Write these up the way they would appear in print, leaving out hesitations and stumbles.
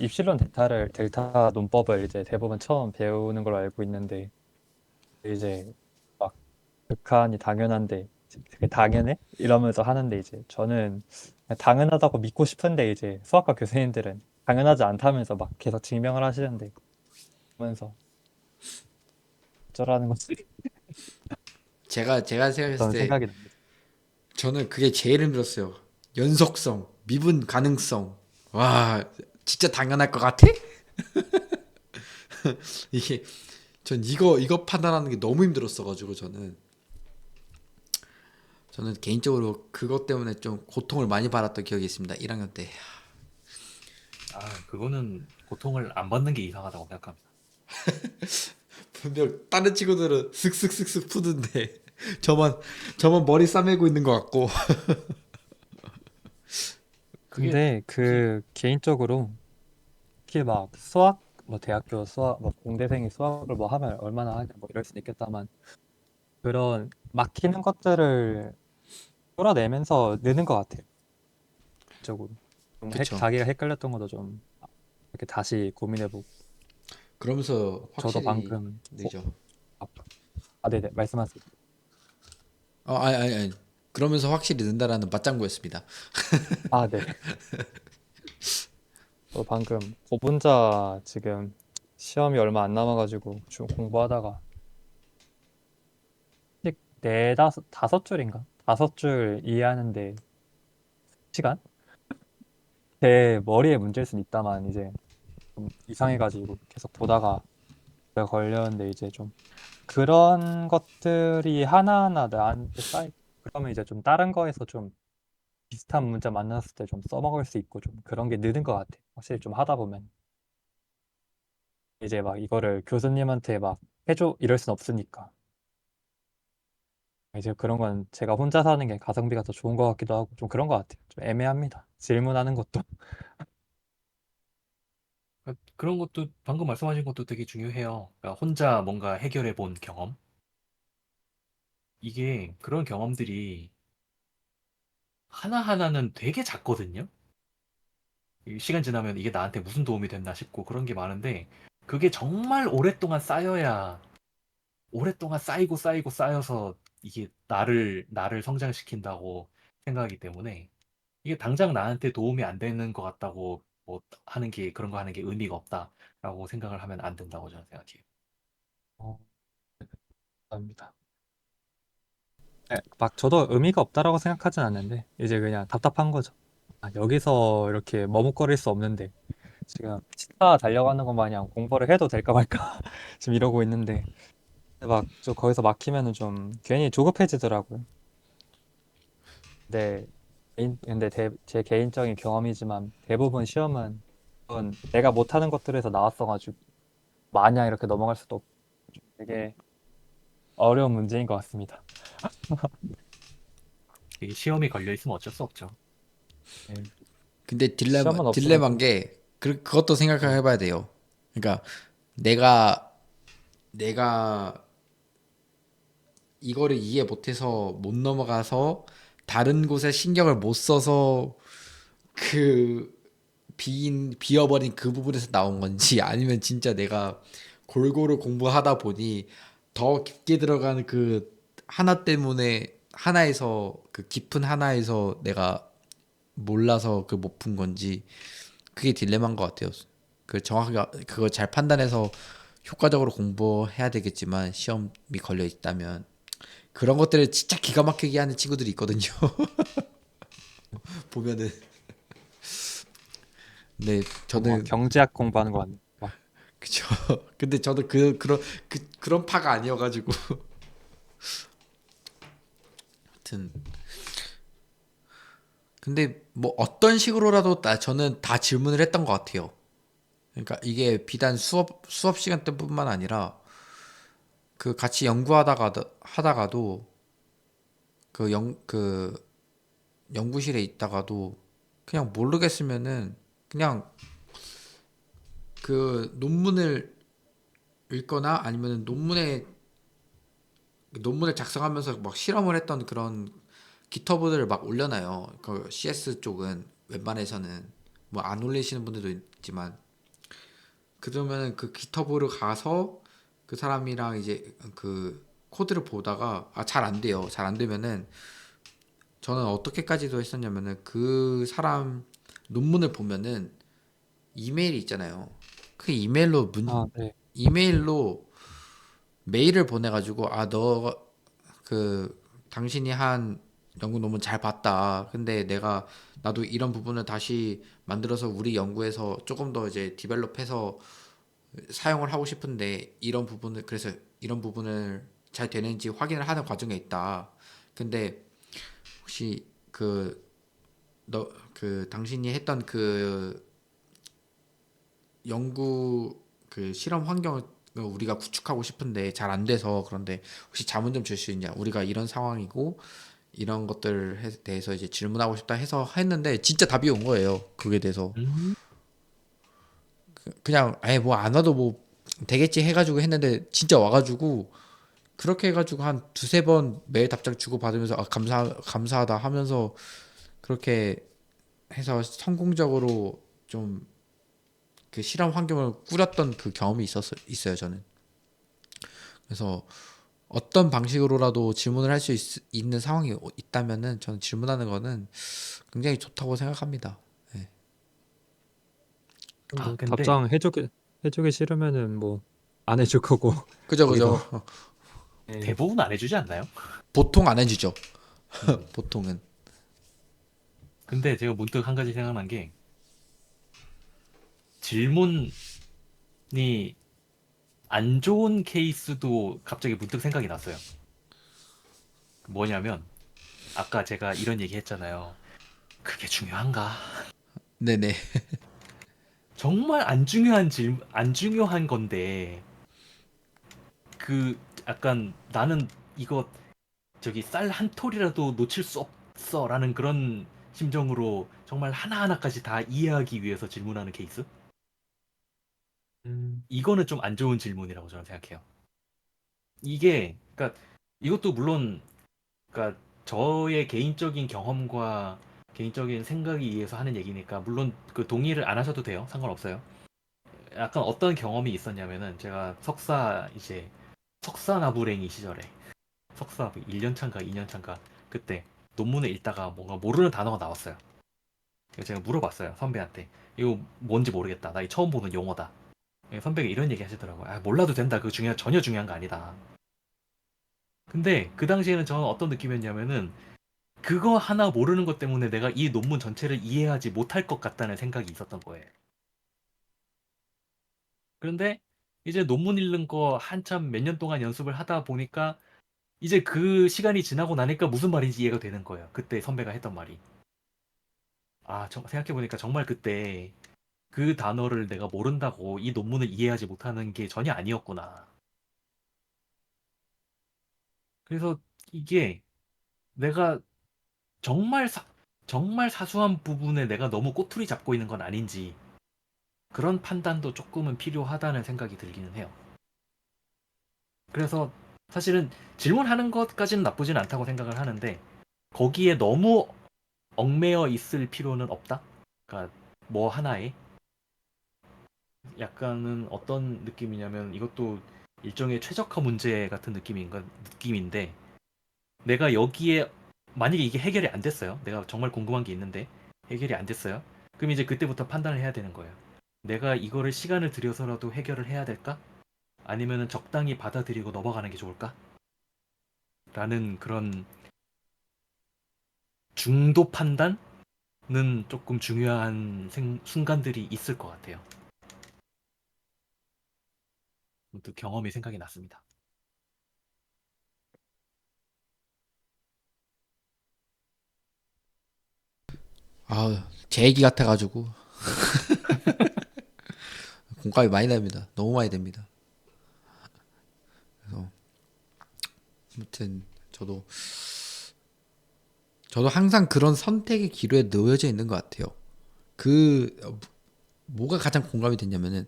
입실론 델타 논법을 이제 대부분 처음 배우는 걸로 알고 있는데 이제 막 극한이 당연한데 되게 당연해? 이러면서 하는데 이제 저는 그냥 당연하다고 믿고 싶은데 이제 수학과 교수님들은 당연하지 않다면서 막 계속 증명을 하시는데 그러면서 어쩌라는 거지? 제가 생각했을 저는 때 생각이 납니다. 저는 그게 제일 힘들었어요. 연속성, 미분 가능성. 와, 진짜 당연할 것 같아? 이게 전 이거 판단하는 게 너무 힘들었어가지고 저는 개인적으로 그것 때문에 좀 고통을 많이 받았던 기억이 있습니다. 1학년 때. 아, 그거는 고통을 안 받는 게 이상하다고 생각합니다. 분명 다른 친구들은 슥슥슥슥 푸는데 저만 저만 머리 싸매고 있는 것 같고. 그게 근데 기, 그 개인적으로 특히 막 수학 뭐 대학교 수학 뭐 공대생이 수학을 뭐 하면 얼마나 하냐 뭐 이럴 수는 있겠다만 그런 막히는 것들을 뚫어내면서 느는 것 같아요. 적으로 좀 그쵸. 자기가 헷갈렸던 것도 좀 이렇게 다시 고민해보고 그러면서 저도 확실히 방금 느죠. 아, 네네 말씀하세요. 아니. 그러면서 확실히 는다라는 맞장구였습니다. 네. 저 방금 고분자 지금 시험이 얼마 안 남아가지고 좀 공부하다가 다섯 줄인가? 다섯 줄 이해하는데 시간? 제 머리에 문제일 수는 있다만 이제 좀 이상해가지고 계속 보다가 그래 걸렸는데 이제 좀 그런 것들이 하나하나 나한테 쌓이 그러면 이제 좀 다른 거에서 좀 비슷한 문제 만났을 때 좀 써먹을 수 있고 좀 그런 게 느는 것 같아. 확실히 좀 하다 보면 이제 막 이거를 교수님한테 막 해줘 이럴 순 없으니까 이제 그런 건 제가 혼자 사는 게 가성비가 더 좋은 것 같기도 하고 좀 그런 것 같아요. 좀 애매합니다. 질문하는 것도. 그런 것도 방금 말씀하신 것도 되게 중요해요. 그러니까 혼자 뭔가 해결해 본 경험. 이게 그런 경험들이 하나하나는 되게 작거든요. 이 시간 지나면 이게 나한테 무슨 도움이 됐나 싶고 그런 게 많은데 그게 정말 오랫동안 쌓여야 오랫동안 쌓이고 쌓이고 쌓여서 이게 나를 성장시킨다고 생각하기 때문에 이게 당장 나한테 도움이 안 되는 것 같다고 뭐 하는 게 그런 거 하는 게 의미가 없다라고 생각을 하면 안 된다고 저는 생각해요. 어, 감사합니다. 네, 막 저도 의미가 없다라고 생각하진 않는데 이제 그냥 답답한 거죠. 여기서 이렇게 머뭇거릴 수 없는데 지금 치타 달려가는 것 마냥 공부를 해도 될까 말까 지금 이러고 있는데 막 좀 거기서 막히면은 좀 괜히 조급해지더라고요. 근데 제 개인적인 경험이지만 대부분 시험은 그건 내가 못하는 것들에서 나왔어가지고 마냥 이렇게 넘어갈 수도 없고 되게 어려운 문제인 것 같습니다. 이게 시험이 걸려 있으면 어쩔 수 없죠. 네, 근데 시험은 없으면 딜레마인 좀 게 그것도 네. 생각해 봐야 돼요. 그러니까 내가 이거를 이해 못해서 못 넘어가서 다른 곳에 신경을 못 써서 그 비어버린 그 부분에서 나온 건지 아니면 진짜 내가 골고루 공부하다 보니 더 깊게 들어가는 그 하나 때문에 하나에서 그 깊은 하나에서 내가 몰라서 그 못 푼 건지 그게 딜레마인 것 같아요. 그 정확하게 그거 잘 판단해서 효과적으로 공부해야 되겠지만 시험이 걸려 있다면 그런 것들을 진짜 기가 막히게 하는 친구들이 있거든요. 보면은. 근데 뭐 저는 경제학 공부하는 것 같네. 막 그쵸. 근데 저도 그런 파가 아니어가지고 하여튼 근데 뭐 어떤 식으로라도 저는 다 질문을 했던 것 같아요. 그러니까 이게 비단 수업 시간 때뿐만 아니라 그 같이 하다가도 그 연구실에 있다가도 그냥 모르겠으면은 그냥 그 논문을 읽거나 아니면 논문을 작성하면서 막 실험을 했던 그런 기터브들을 막 올려놔요. 그 CS 쪽은 웬만해서는 뭐 안 올리시는 분들도 있지만 그러면 그 깃허브로 가서 그 사람이랑 이제 그 코드를 보다가 잘 안 돼요. 잘 안 되면은 저는 어떻게까지도 했었냐면은 그 사람 논문을 보면은 이메일이 있잖아요. 그 아, 네. 이메일로 메일을 보내가지고 너 그 당신이 한 연구 논문 잘 봤다. 근데 나도 이런 부분을 다시 만들어서 우리 연구에서 조금 더 이제 디벨롭해서 사용을 하고 싶은데 그래서 이런 부분을 잘 되는지 확인을 하는 과정에 있다. 근데 혹시 당신이 했던 그 연구 그 실험 환경을 우리가 구축하고 싶은데 잘 안 돼서 그런데 혹시 자문 좀 줄 수 있냐? 우리가 이런 상황이고 이런 것들에 대해서 이제 질문하고 싶다 해서 했는데 진짜 답이 온 거예요. 그게 대해서 음. 그냥 아예 뭐 안 와도 뭐 되겠지 해가지고 했는데 진짜 와가지고 그렇게 해가지고 한 두세 번 메일 답장 주고 받으면서 감사하다 하면서 그렇게 해서 성공적으로 좀 그 실험 환경을 꾸렸던 그 경험이 있어요, 저는. 그래서 어떤 방식으로라도 질문을 할 수 있는 상황이 있다면은 저는 질문하는 거는 굉장히 좋다고 생각합니다. 네. 아, 뭐 근데 답장 해주기 싫으면은 뭐 안 해줄 거고 그죠, 거기서. 그죠. 네. 대부분 안 해주지 않나요? 보통 안 해주죠. 음. 보통은. 근데 제가 문득 한 가지 생각난 게 질문이 안 좋은 케이스도 갑자기 문득 생각이 났어요. 뭐냐면 아까 제가 이런 얘기 했잖아요. 그게 중요한가? 네네. 정말 안 중요한 건데 그 약간 나는 이거 저기 쌀 한 톨이라도 놓칠 수 없어라는 그런 심정으로 정말 하나하나까지 다 이해하기 위해서 질문하는 케이스? 음, 이거는 좀 안 좋은 질문이라고 저는 생각해요. 이게 그러니까 이것도 물론 그러니까 저의 개인적인 경험과 개인적인 생각에 의해서 하는 얘기니까 물론 그 동의를 안 하셔도 돼요. 상관없어요. 약간 어떤 경험이 있었냐면은 제가 석사 나부랭이 시절에 석사 1년 차인가 2년 차인가 그때 논문을 읽다가 뭔가 모르는 단어가 나왔어요. 그래서 제가 물어봤어요. 선배한테. 이거 뭔지 모르겠다. 나 처음 보는 용어다. 선배가 이런 얘기 하시더라고요. 아, 몰라도 된다. 전혀 중요한 거 아니다. 근데 그 당시에는 저는 어떤 느낌이었냐면은 그거 하나 모르는 것 때문에 내가 이 논문 전체를 이해하지 못할 것 같다는 생각이 있었던 거예요. 그런데 이제 논문 읽는 거 한참 몇 년 동안 연습을 하다 보니까 이제 그 시간이 지나고 나니까 무슨 말인지 이해가 되는 거예요. 그때 선배가 했던 말이. 아, 생각해보니까 정말 그때 그 단어를 내가 모른다고 이 논문을 이해하지 못하는 게 전혀 아니었구나. 그래서 이게 내가 정말 정말 사소한 부분에 내가 너무 꼬투리 잡고 있는 건 아닌지 그런 판단도 조금은 필요하다는 생각이 들기는 해요. 그래서 사실은 질문하는 것까지는 나쁘진 않다고 생각을 하는데 거기에 너무 얽매여 있을 필요는 없다. 그러니까 뭐 하나에 약간은 어떤 느낌이냐면 이것도 일종의 최적화 문제 같은 느낌인데 내가 여기에 만약에 이게 해결이 안 됐어요. 내가 정말 궁금한 게 있는데 해결이 안 됐어요. 그럼 이제 그때부터 판단을 해야 되는 거예요. 내가 이거를 시간을 들여서라도 해결을 해야 될까? 아니면은 적당히 받아들이고 넘어가는 게 좋을까? 라는 그런 중도 판단은 조금 중요한 순간들이 있을 것 같아요. 또 경험이 생각이 났습니다. 제 얘기 같아가지고 공감이 많이 됩니다. 너무 많이 됩니다. 그래서 아무튼 저도 항상 그런 선택의 기로에 놓여져 있는 것 같아요. 뭐가 가장 공감이 됐냐면은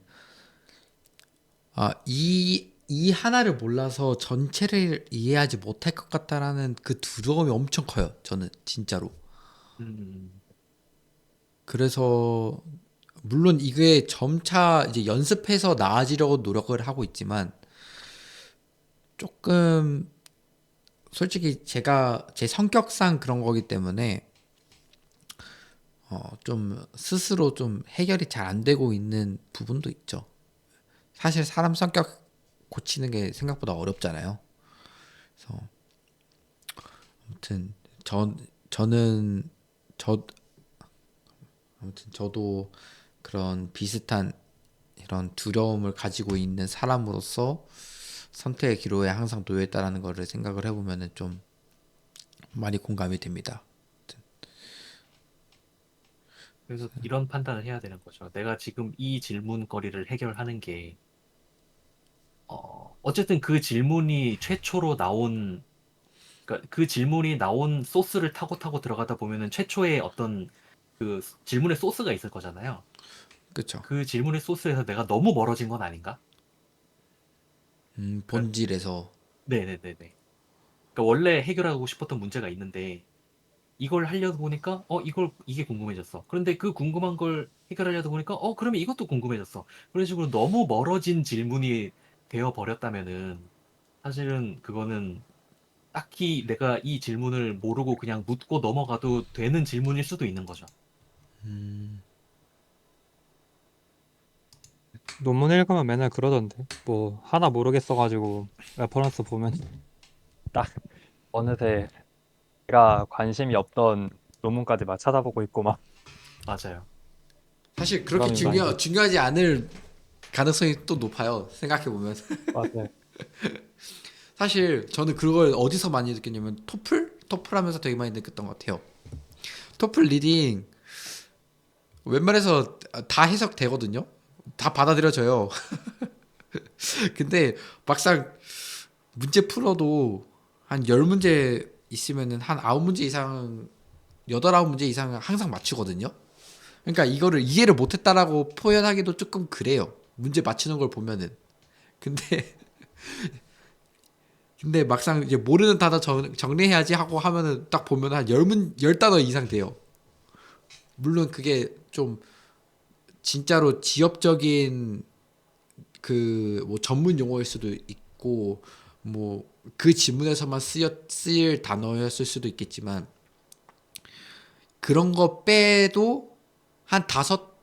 이 하나를 몰라서 전체를 이해하지 못할 것 같다라는 그 두려움이 엄청 커요. 저는 진짜로. 음, 그래서 물론 이게 점차 이제 연습해서 나아지려고 노력을 하고 있지만 조금 솔직히 제가 제 성격상 그런 거기 때문에 좀 스스로 좀 해결이 잘 안 되고 있는 부분도 있죠. 사실 사람 성격 고치는 게 생각보다 어렵잖아요. 그래서 아무튼 저는 저 아무튼 저도 그런 비슷한 이런 두려움을 가지고 있는 사람으로서 선택의 기로에 항상 놓여 있다라는 거를 생각을 해보면은 좀 많이 공감이 됩니다. 그래서 이런 판단을 해야 되는 거죠. 내가 지금 이 질문거리를 해결하는 게 어쨌든 그 질문이 최초로 나온 그러니까 그 질문이 나온 소스를 타고 타고 들어가다 보면은 최초의 어떤 그 질문의 소스가 있을 거잖아요. 그쵸? 그 질문의 소스에서 내가 너무 멀어진 건 아닌가? 그러니까 본질에서. 네네네네. 그러니까 원래 해결하고 싶었던 문제가 있는데 이걸 하려다 보니까 이게 궁금해졌어. 그런데 그 궁금한 걸 해결하려다 보니까 그러면 이것도 궁금해졌어. 그런 식으로 너무 멀어진 질문이 되어 버렸다면은 사실은 그거는 딱히 내가 이 질문을 모르고 그냥 묻고 넘어가도 되는 질문일 수도 있는 거죠. 논문 읽으면 맨날 그러던데. 뭐 하나 모르겠어가지고 레퍼런스 보면 딱 어느새 제가 관심이 없던 논문까지 막 찾아보고 있고 막 맞아요. 사실 그렇게 그러면 이제 중요하지 않을 가능성이 또 높아요. 생각해 보면. 맞아요. 사실 저는 그걸 어디서 많이 느꼈냐면 토플 하면서 되게 많이 느꼈던 것 같아요. 토플 리딩 웬만해서 다 해석되거든요. 다 받아들여져요. 근데 막상 문제 풀어도 한 10문제 있으면은 한 9문제 이상 8-9문제 이상은 항상 맞추거든요. 그러니까 이거를 이해를 못했다라고 표현하기도 조금 그래요. 문제 맞추는 걸 보면은. 근데 막상 이제 모르는 단어 정리해야지 하고 하면은 딱 보면 한 10단어 이상 돼요. 물론 그게 좀 진짜로 지엽적인 그 뭐 전문 용어일 수도 있고 뭐 그 지문에서만 쓰일 단어였을 수도 있겠지만 그런 거 빼도 한 다섯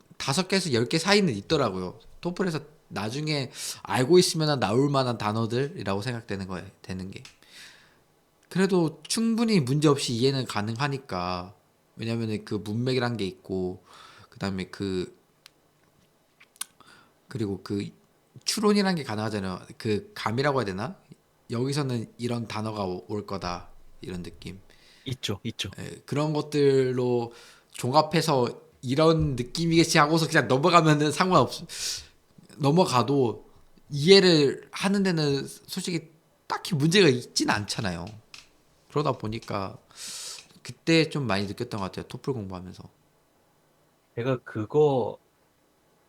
개에서 10개 사이는 있더라고요. 토플에서 나중에 알고 있으면 나올 만한 단어들이라고 생각되는 거예요. 되는 게. 그래도 충분히 문제 없이 이해는 가능하니까. 왜냐면은 그 문맥이란 게 있고 그다음에 그리고 그 추론이란 게 가능하잖아요. 그 감이라고 해야 되나? 여기서는 이런 단어가 올 거다. 이런 느낌. 있죠, 있죠. 그런 것들로 종합해서 이런 느낌이겠지 하고서 그냥 넘어가면은 넘어가도 이해를 하는 데는 솔직히 딱히 문제가 있진 않잖아요. 그러다 보니까 그때 좀 많이 느꼈던 것 같아요. 토플 공부하면서. 제가 그거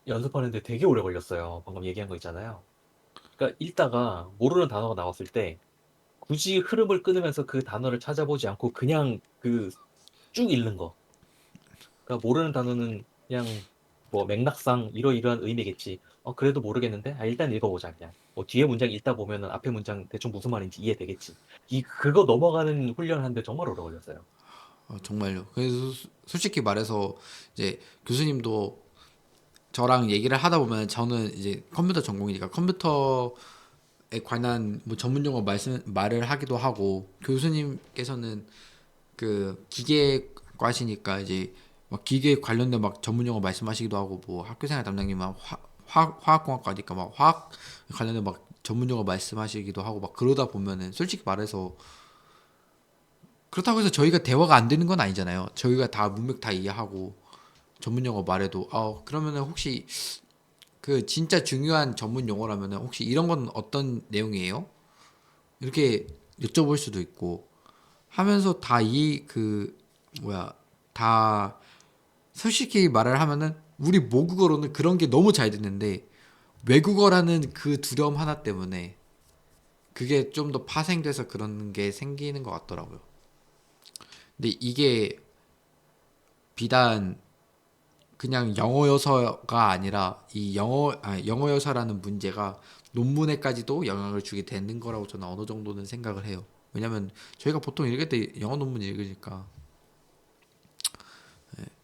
연습하는데 되게 오래 걸렸어요. 방금 얘기한 거 있잖아요. 그러니까 읽다가 모르는 단어가 나왔을 때 굳이 흐름을 끊으면서 그 단어를 찾아보지 않고 그냥 그 쭉 읽는 거. 그러니까 모르는 단어는 그냥 뭐 맥락상 이러이러한 의미겠지. 그래도 모르겠는데? 일단 읽어보자, 그냥. 뭐 뒤에 문장 읽다 보면은 앞에 문장 대충 무슨 말인지 이해되겠지. 그거 넘어가는 훈련을 하는데 정말 오래 걸렸어요. 정말요. 그래서 솔직히 말해서 이제 교수님도 저랑 얘기를 하다 보면 저는 이제 컴퓨터 전공이니까 컴퓨터에 관한 뭐 전문 용어 말을 하기도 하고 교수님께서는 그 기계과시니까 이제 막 기계 관련된 막 전문 용어 말씀하시기도 하고 뭐 학교생활 담당님은 화학공학과니까 막 화학 관련된 막 전문 용어 말씀하시기도 하고 막 그러다 보면은 솔직히 말해서 그렇다고 해서 저희가 대화가 안 되는 건 아니잖아요. 저희가 다 문맥 다 이해하고 전문 용어 말해도 그러면은 혹시 그 진짜 중요한 전문 용어라면은 혹시 이런 건 어떤 내용이에요? 이렇게 여쭤볼 수도 있고 하면서 다 뭐야 다 솔직히 말을 하면은 우리 모국어로는 그런 게 너무 잘 듣는데 외국어라는 그 두려움 하나 때문에 그게 좀 더 파생돼서 그런 게 생기는 것 같더라고요. 근데 이게 비단 그냥 영어여서가 아니라 이 영어여서라는 문제가 논문에까지도 영향을 주게 되는 거라고 저는 어느 정도는 생각을 해요. 왜냐면 저희가 보통 읽을 때 영어 논문 읽으니까.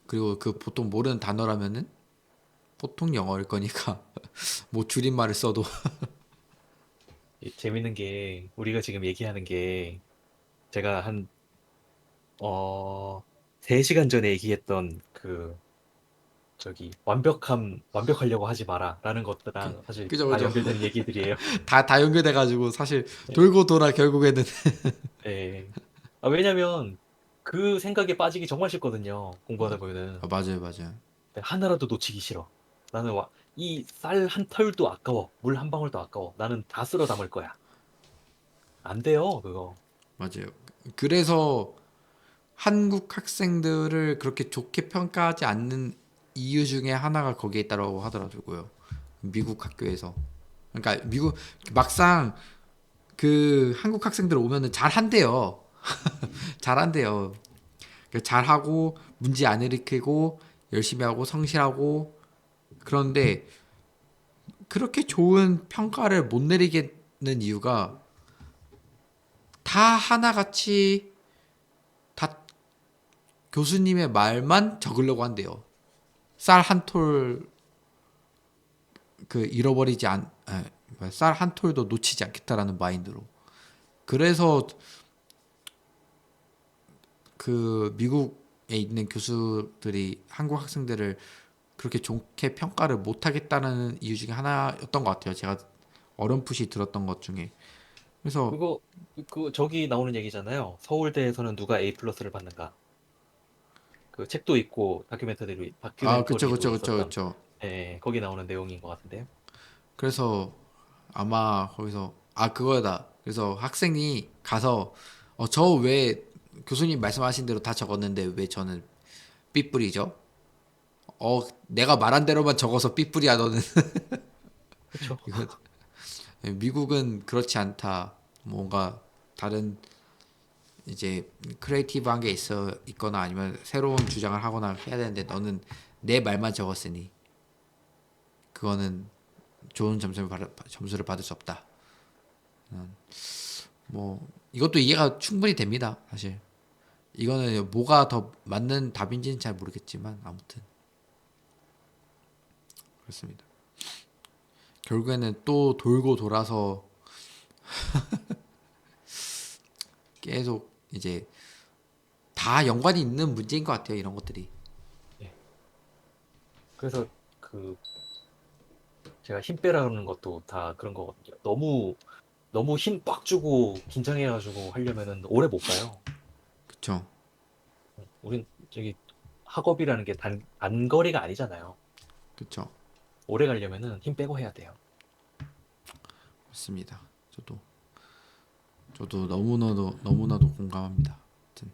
그리고 그 보통 모르는 단어라면은 보통 영어일 거니까 뭐 줄임말을 써도 재밌는 게 우리가 지금 얘기하는 게 제가 한 어, 3시간 전에 얘기했던 그 저기 완벽하려고 하지 마라라는 것들랑 사실 그죠 다 그죠. 연결되는 얘기들이에요. 다 연결돼가지고 사실 네. 돌고 돌아 결국에는 예. 왜냐면 그 생각에 빠지기 정말 싫거든요. 공부하다 보면은. 맞아요 맞아요. 하나라도 놓치기 싫어. 나는 이 쌀 한 털도 아까워. 물 한 방울도 아까워. 나는 다 쓸어 담을 거야. 안 돼요, 그거. 맞아요. 그래서 한국 학생들을 그렇게 좋게 평가하지 않는 이유 중에 하나가 거기에 있다고 하더라고요. 미국 학교에서. 그러니까 미국 막상 그 한국 학생들 오면은 잘한대요. 잘한대요. 그러니까 잘하고 문제 안 일으키고 열심히 하고 성실하고 그런데 그렇게 좋은 평가를 못 내리겠는 이유가 다 하나같이 다 교수님의 말만 적으려고 한대요. 쌀 한 톨 그 잃어버리지 않, 쌀 한 톨도 놓치지 않겠다라는 마인드로. 그래서 그 미국에 있는 교수들이 한국 학생들을 그렇게 좋게 평가를 못 하겠다는 이유 중에 하나였던 것 같아요. 제가 어렴풋이 들었던 것 중에. 그래서 그거, 저기 나오는 얘기잖아요. 서울대에서는 누가 A 플러스를 받는가. 그 책도 있고 그쵸 다큐멘터리도 그쵸 그쵸 있었던, 그쵸. 예, 거기 나오는 내용인 것 같은데요. 그래서 아마 거기서 그거다. 그래서 학생이 가서 저 왜 교수님 말씀하신 대로 다 적었는데 왜 저는 삐뿔이죠? 내가 말한 대로만 적어서 삐뿔이야 너는. 그쵸? 이거 미국은 그렇지 않다. 뭔가 다른 이제 크리에이티브한 게 있거나 아니면 새로운 주장을 하거나 해야 되는데 너는 내 말만 적었으니 그거는 좋은 점수를 받을 수 없다. 뭐 이것도 이해가 충분히 됩니다. 사실 이거는 뭐가 더 맞는 답인지는 잘 모르겠지만 아무튼 그렇습니다. 결국에는 또 돌고 돌아서 계속 이제 다 연관이 있는 문제인 것 같아요. 이런 것들이. 예. 그래서 그 제가 힘 빼라는 것도 다 그런 거거든요. 너무 힘 빡 주고 긴장해가지고 하려면은 오래 못 가요. 그쵸? 우린 저기 학업이라는 게 단거리가 아니잖아요. 그쵸? 오래 가려면은 힘 빼고 해야 돼요. 그렇습니다. 저도 너무나도 공감합니다. 아무튼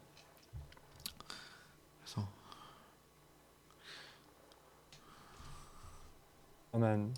그래서 저는